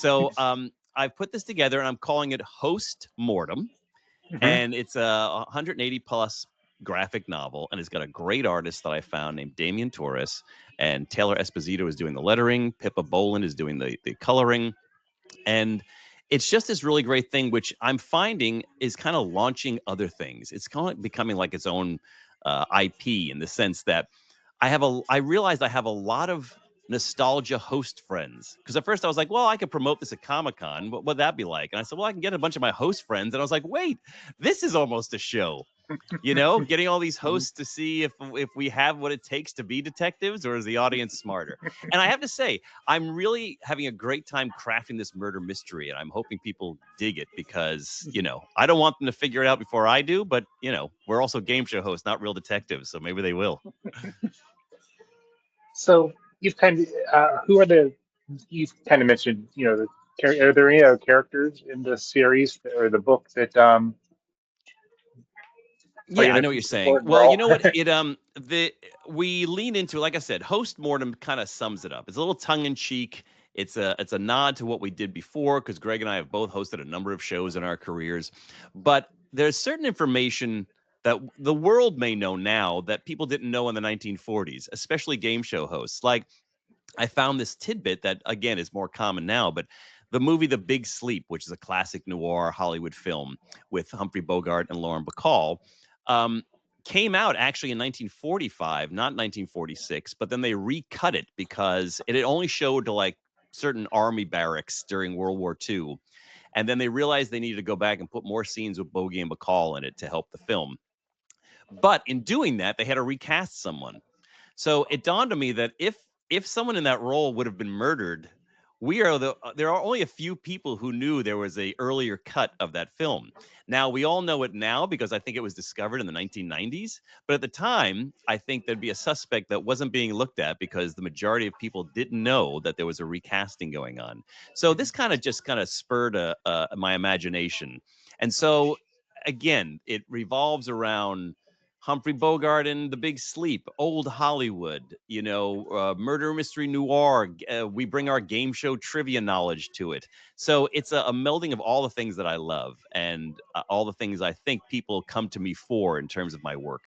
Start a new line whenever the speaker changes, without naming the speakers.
So I put this together and I'm calling it Host Mortem.
Hmm.
And it's a 180 plus graphic novel. And it's got a great artist that I found named Damian Torres. And Taylor Esposito is doing the lettering. Pippa Boland is doing the coloring. And it's just this really great thing, which I'm finding is kind of launching other things. It's kind of becoming like its own IP in the sense that I realized I have a lot of nostalgia host friends. Because at first I was like, well, I could promote this at Comic Con. What would that be like? And I said, well, I can get a bunch of my host friends. And I was like, wait, this is almost a show. Getting all these hosts to see if we have what it takes to be detectives, or is the audience smarter? And I have to say, I'm really having a great time crafting this murder mystery, and I'm hoping people dig it because I don't want them to figure it out before I do, but we're also game show hosts, not real detectives, so maybe they will.
So you've kind of who are the you've kind of mentioned are there any other characters in the series or the book that play
Yeah, I
an
know what you're saying.
important
Well, you
role?
know what? The we lean into, like I said, Host Mortem kind of sums it up. It's a little tongue in cheek. It's a nod to what we did before because Greg and I have both hosted a number of shows in our careers. But there's certain information that the world may know now that people didn't know in the 1940s, especially game show hosts. Like I found this tidbit that again is more common now, but the movie The Big Sleep, which is a classic noir Hollywood film with Humphrey Bogart and Lauren Bacall, um, came out actually in 1945, not 1946, but then they recut it because it had only showed to like certain army barracks during World War II. And then they realized they needed to go back and put more scenes with Bogey and Bacall in it to help the film. But in doing that, they had to recast someone. So it dawned on me that if someone in that role would have been murdered, there are only a few people who knew there was a earlier cut of that film. Now we all know it now because I think it was discovered in the 1990s, but at the time, I think there'd be a suspect that wasn't being looked at because the majority of people didn't know that there was a recasting going on. So this kind of spurred my imagination. And so again, it revolves around Humphrey Bogart in The Big Sleep, old Hollywood, murder mystery noir. We bring our game show trivia knowledge to it. So it's a melding of all the things that I love and all the things I think people come to me for in terms of my work.